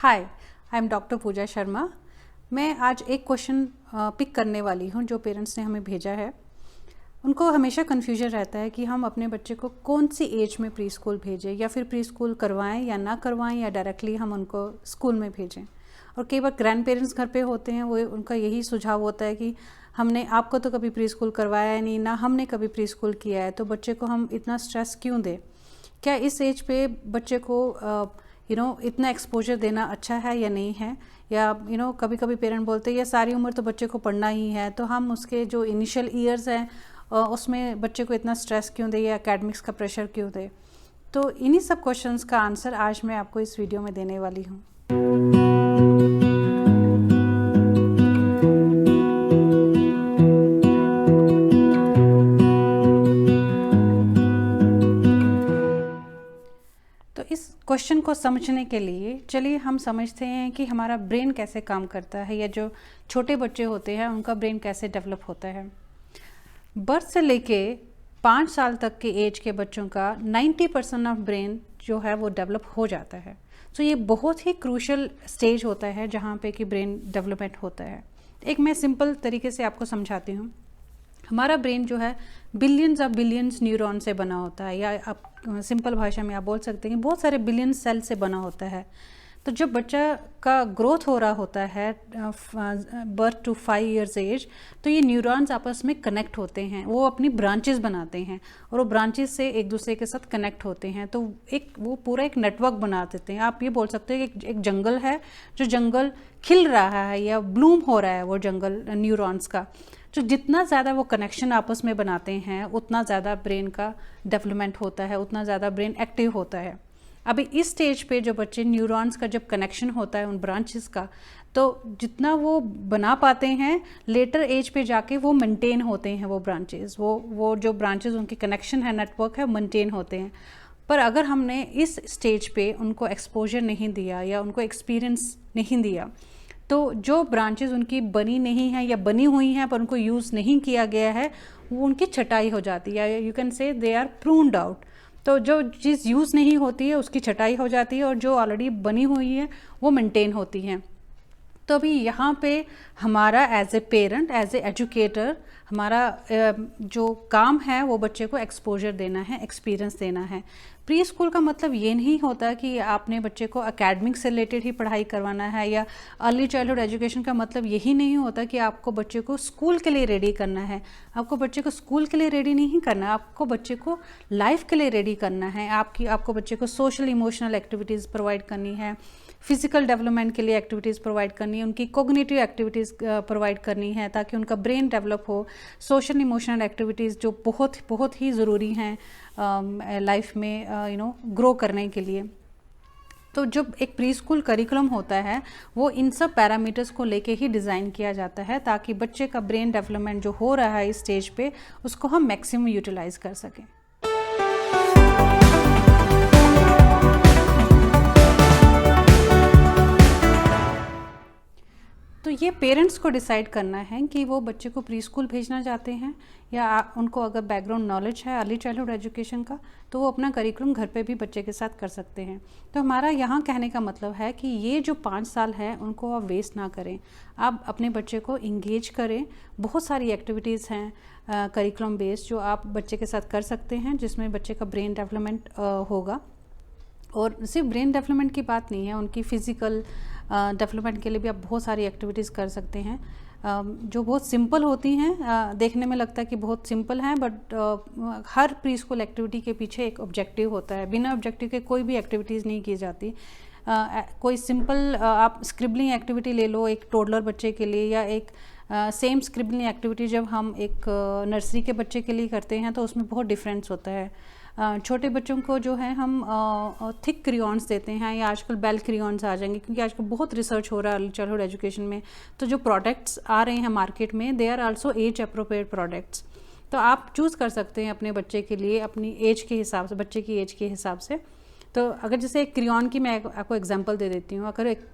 Hi, I am doctor पूजा शर्मा। मैं आज एक क्वेश्चन पिक करने वाली हूँ जो पेरेंट्स ने हमें भेजा है। उनको हमेशा कन्फ्यूजन रहता है कि हम अपने बच्चे को कौन सी एज में प्री स्कूल भेजें, या फिर प्री स्कूल करवाएं या ना करवाएं, या डायरेक्टली हम उनको स्कूल में भेजें। और कई बार ग्रैंड पेरेंट्स घर पे होते हैं, वो उनका यही सुझाव होता है कि हमने आपको तो कभी प्री स्कूल करवाया है नहीं, ना हमने कभी प्री स्कूल किया है, तो बच्चे को हम इतना स्ट्रेस क्यों दें। क्या इस एज पे बच्चे को इतना एक्सपोजर देना अच्छा है या नहीं है। या कभी कभी पेरेंट बोलते हैं ये सारी उम्र तो बच्चे को पढ़ना ही है, तो हम उसके जो इनिशियल ईयर्स हैं उसमें बच्चे को इतना स्ट्रेस क्यों दें या एकेडमिक्स का प्रेशर क्यों दें। तो इन्हीं सब क्वेश्चंस का आंसर आज मैं आपको इस वीडियो में देने वाली हूँ। तो इस क्वेश्चन को समझने के लिए चलिए हम समझते हैं कि हमारा ब्रेन कैसे काम करता है, या जो छोटे बच्चे होते हैं उनका ब्रेन कैसे डेवलप होता है। बर्थ से लेके 5 साल तक के एज के बच्चों का 90% ऑफ ब्रेन जो है वो डेवलप हो जाता है। तो ये बहुत ही क्रूशल स्टेज होता है जहाँ पे कि ब्रेन डेवलपमेंट होता है। एक मैं सिंपल तरीके से आपको समझाती हूँ। हमारा ब्रेन जो है बिलियंस ऑफ बिलियंस न्यूरॉन से बना होता है, या आप सिंपल भाषा में आप बोल सकते हैं कि बहुत सारे बिलियन सेल से बना होता है। तो जब बच्चा का ग्रोथ हो रहा होता है बर्थ टू 5 इयर्स एज, तो ये न्यूरॉन्स आपस में कनेक्ट होते हैं, वो अपनी ब्रांचेस बनाते हैं और वो ब्रांचेस से एक दूसरे के साथ कनेक्ट होते हैं। तो वो पूरा एक नेटवर्क बना देते हैं। आप ये बोल सकते हैं कि एक जंगल है, जो जंगल खिल रहा है या ब्लूम हो रहा है, वो जंगल न्यूरॉन्स का। जो जितना ज़्यादा वो कनेक्शन आपस में बनाते हैं उतना ज़्यादा ब्रेन का डेवलपमेंट होता है, उतना ज़्यादा ब्रेन एक्टिव होता है। अभी इस स्टेज पे जो बच्चे न्यूरॉन्स का जब कनेक्शन होता है उन ब्रांचेस का, तो जितना वो बना पाते हैं लेटर एज पे जाके वो मेंटेन होते हैं। वो ब्रांचेस वो जो ब्रांचेस उनकी कनेक्शन है, नेटवर्क है, मेंटेन होते हैं। पर अगर हमने इस स्टेज पे उनको एक्सपोजर नहीं दिया या उनको एक्सपीरियंस नहीं दिया, तो जो ब्रांचेस उनकी बनी नहीं है या बनी हुई हैं पर उनको यूज़ नहीं किया गया है, वो उनकी छटाई हो जाती है। You can say they are pruned out. तो जो चीज़ यूज़ नहीं होती है उसकी छटाई हो जाती है, और जो ऑलरेडी बनी हुई है वो मेंटेन होती हैं। तो अभी यहाँ पे हमारा as a parent, as a educator, हमारा जो काम है वो बच्चे को एक्सपोजर देना है, एक्सपीरियंस देना है। प्री स्कूल का मतलब ये नहीं होता कि आपने बच्चे को एकेडमिक से रिलेटेड ही पढ़ाई करवाना है, या अर्ली चाइल्डहुड एजुकेशन का मतलब यही नहीं होता कि आपको बच्चे को स्कूल के लिए रेडी करना है। आपको बच्चे को स्कूल के लिए रेडी नहीं करना है, आपको बच्चे को लाइफ के लिए रेडी करना है। आपको बच्चे को सोशल इमोशनल एक्टिविटीज़ प्रोवाइड करनी है, फिजिकल डेवलपमेंट के लिए एक्टिविटीज़ प्रोवाइड करनी है, उनकी कोग्निटिव एक्टिविटीज़ प्रोवाइड करनी है ताकि उनका ब्रेन डेवलप हो। सोशल इमोशनल एक्टिविटीज़ जो बहुत बहुत ही ज़रूरी हैं लाइफ में ग्रो करने के लिए। तो जब एक प्री स्कूल करिकुलम होता है वो इन सब पैरामीटर्स को लेके ही डिज़ाइन किया जाता है ताकि बच्चे का ब्रेन डेवलपमेंट जो हो रहा है इस स्टेज पे उसको हम मैक्सिमम यूटिलाइज कर सकें। तो ये पेरेंट्स को डिसाइड करना है कि वो बच्चे को प्री स्कूल भेजना चाहते हैं, या उनको अगर बैकग्राउंड नॉलेज है अर्ली चाइल्डहुड एजुकेशन का तो वो अपना करिकुलम घर पे भी बच्चे के साथ कर सकते हैं। तो हमारा यहाँ कहने का मतलब है कि ये जो 5 साल है उनको आप वेस्ट ना करें, आप अपने बच्चे को इंगेज करें। बहुत सारी एक्टिविटीज़ हैं करिकुलम बेस्ड जो आप बच्चे के साथ कर सकते हैं, जिसमें बच्चे का ब्रेन डेवलपमेंट होगा। और सिर्फ ब्रेन डेवलपमेंट की बात नहीं है, उनकी फ़िज़िकल डेवलपमेंट के लिए भी आप बहुत सारी एक्टिविटीज़ कर सकते हैं जो बहुत सिंपल होती हैं। देखने में लगता है कि बहुत सिंपल हैं, but her pre school activity के पीछे एक ऑब्जेक्टिव होता है। बिना ऑब्जेक्टिव के कोई भी एक्टिविटीज़ नहीं की जाती। कोई सिंपल आप स्क्रिबलिंग एक्टिविटी ले लो एक टोडलर बच्चे के लिए, या एक सेम स्क्रिबलिंग एक्टिविटी जब हम एक नर्सरी के बच्चे के लिए करते हैं तो उसमें बहुत डिफरेंस होता है। छोटे बच्चों को जो है हम थिक क्रियॉन्स देते हैं, या आजकल बेल क्रियॉन्स आ जाएंगे क्योंकि आजकल बहुत रिसर्च हो रहा है अर्ली चाइल्डहुड एजुकेशन में। तो जो प्रोडक्ट्स आ रहे हैं मार्केट में they are also as appropriate products. तो आप चूज़ कर सकते हैं अपने बच्चे के लिए अपनी एज के हिसाब से, बच्चे की एज के हिसाब से। तो अगर जैसे एक क्रियॉन की मैं आपको एग्जांपल दे देती हूँ, अगर एक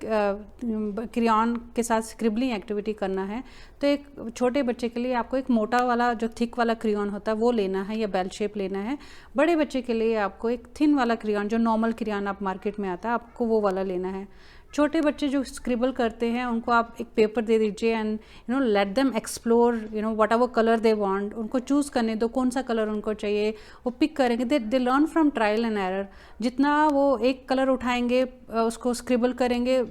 क्रियॉन के साथ स्क्रिबलिंग एक्टिविटी करना है तो एक छोटे बच्चे के लिए आपको एक मोटा वाला जो थिक वाला क्रियॉन होता है वो लेना है या बेल शेप लेना है। बड़े बच्चे के लिए आपको एक थिन वाला क्रियॉन जो नॉर्मल क्रियॉन आप मार्केट में आता है आपको वो वाला लेना है। छोटे बच्चे जो स्क्रिबल करते हैं उनको आप एक पेपर दे दीजिए and let them explore what ever colour they want, उनको चूज़ करने दो कौन सा कलर उनको चाहिए, वो पिक करेंगे। They learn from trial and error. जितना वो एक कलर उठाएंगे उसको स्क्रिबल करेंगे,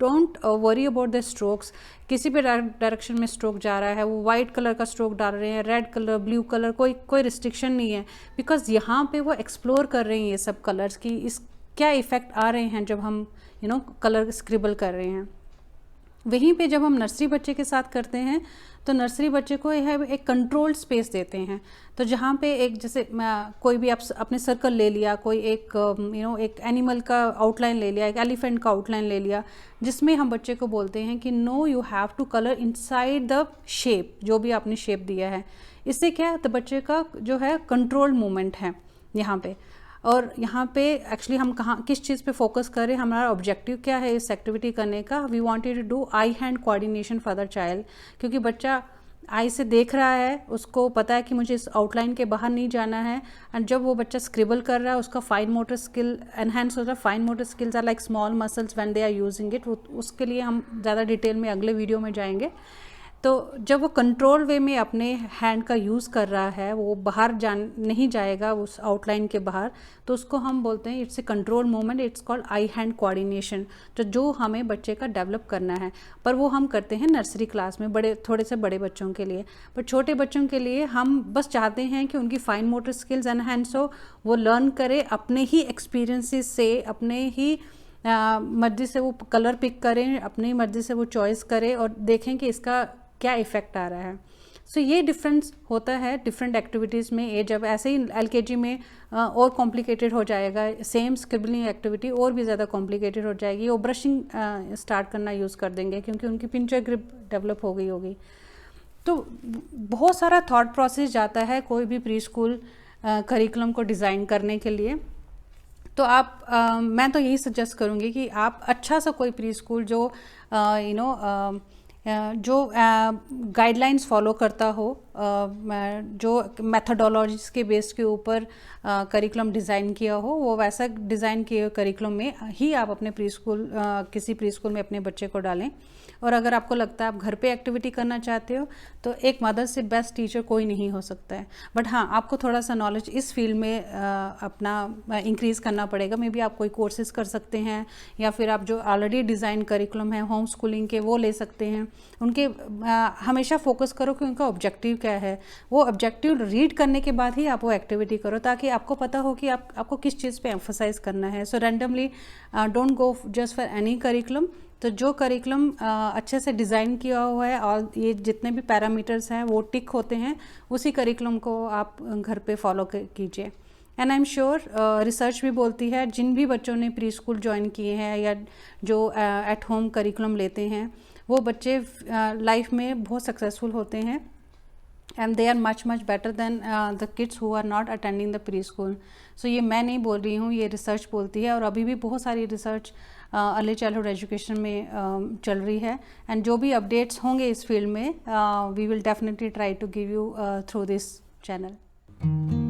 don't worry about the strokes, किसी भी डायरेक्शन में स्ट्रोक जा रहा है, वो वाइट कलर का स्ट्रोक डाल रहे हैं, रेड कलर, ब्लू कलर, कोई रिस्ट्रिक्शन नहीं है, बिकॉज यहाँ पे वो एक्सप्लोर कर रहे हैं ये सब कलर्स की इस क्या इफ़ेक्ट आ रहे हैं जब हम कलर स्क्रिबल कर रहे हैं। वहीं पे जब हम नर्सरी बच्चे के साथ करते हैं तो नर्सरी बच्चे को यह एक कंट्रोल्ड स्पेस देते हैं। तो जहाँ पे एक जैसे कोई भी आप अपने सर्कल ले लिया, कोई एक एक एनिमल का आउटलाइन ले लिया, एक एलिफेंट का आउटलाइन ले लिया, जिसमें हम बच्चे को बोलते हैं कि no you have to colour inside the shape, जो भी आपने शेप दिया है। इससे क्या है, तो बच्चे का जो है कंट्रोल्ड मूवमेंट है यहाँ पे। और यहाँ पे एक्चुअली हम किस चीज़ पे फोकस करें, हमारा ऑब्जेक्टिव क्या है इस एक्टिविटी करने का। We wanted to do eye hand coordination for the child, क्योंकि बच्चा आई से देख रहा है, उसको पता है कि मुझे इस आउटलाइन के बाहर नहीं जाना है। एंड जब वो बच्चा स्क्रिबल कर रहा है उसका फाइन मोटर स्किल एनहेंस हो रहा है। Fine motor skills are like small muscles when they are using it. उसके लिए हम ज़्यादा डिटेल में अगले वीडियो में जाएंगे। तो जब वो कंट्रोल वे में अपने हैंड का यूज़ कर रहा है, वो बाहर नहीं जाएगा उस आउटलाइन के बाहर, तो उसको हम बोलते हैं it's a control movement, it's called I hand coordination. तो जो हमें बच्चे का डेवलप करना है, पर वो हम करते हैं नर्सरी क्लास में, थोड़े से बड़े बच्चों के लिए। पर छोटे बच्चों के लिए हम बस चाहते हैं कि उनकी फाइन मोटर स्किल्स एनहांस हो, वो लर्न करे अपने ही एक्सपीरियंसेस से, अपने ही मर्जी से वो कलर पिक करें, अपनी मर्जी से वो चॉइस करें और देखें कि इसका क्या इफ़ेक्ट आ रहा है। सो ये डिफरेंस होता है डिफरेंट एक्टिविटीज़ में। ये जब ऐसे ही LKG में और कॉम्प्लिकेटेड हो जाएगा, सेम स्क्रिबलिंग एक्टिविटी और भी ज़्यादा कॉम्प्लिकेटेड हो जाएगी। वो ब्रशिंग स्टार्ट करना यूज़ कर देंगे क्योंकि उनकी पिंचर ग्रिप डेवलप हो गई होगी। तो बहुत सारा थॉट प्रोसेस जाता है कोई भी प्री स्कूल करिकुलम को डिज़ाइन करने के लिए। तो आप मैं तो यही सजेस्ट करूँगी कि आप अच्छा सा कोई प्री स्कूल जो जो गाइडलाइंस फॉलो करता हो, जो मेथडोलॉजीज़ के बेस के ऊपर करिकुलम डिज़ाइन किया हो, वो वैसा डिज़ाइन किए करिकुलम में ही आप अपने प्री स्कूल किसी प्री स्कूल में अपने बच्चे को डालें। और अगर आपको लगता है आप घर पे एक्टिविटी करना चाहते हो तो एक मदर से बेस्ट टीचर कोई नहीं हो सकता है। बट हाँ, आपको थोड़ा सा नॉलेज इस फील्ड में अपना इंक्रीज़ करना पड़ेगा। मे बी आप कोई कोर्सेज कर सकते हैं या फिर आप जो ऑलरेडी डिज़ाइन करिकुलम है होम स्कूलिंग के वो ले सकते हैं। उनके हमेशा फोकस करो कि उनका ऑब्जेक्टिव क्या है। वो ऑब्जेक्टिव रीड करने के बाद ही आप वो एक्टिविटी करो ताकि आपको पता हो कि आपको किस चीज़ पे एम्फोसाइज करना है। सो randomly don't go just for any curriculum. तो जो करिकुलम अच्छे से डिज़ाइन किया हुआ है और ये जितने भी पैरामीटर्स हैं वो टिक होते हैं, उसी करिकुलम को आप घर पे फॉलो कीजिए। And I am sure research भी बोलती है जिन भी बच्चों ने प्री स्कूल ज्वाइन किए हैं या जो एट होम करिकुलम लेते हैं वो बच्चे लाइफ में बहुत सक्सेसफुल होते हैं and they are much better than the kids who are not attending the preschool. So ये मैं नहीं बोल रही हूँ, ये रिसर्च बोलती है और अभी भी बहुत सारी रिसर्च अर्ली चाइल्डहुड एजुकेशन में चल रही है। एंड जो भी अपडेट्स होंगे इस फील्ड में we will definitely try to give you through this channel.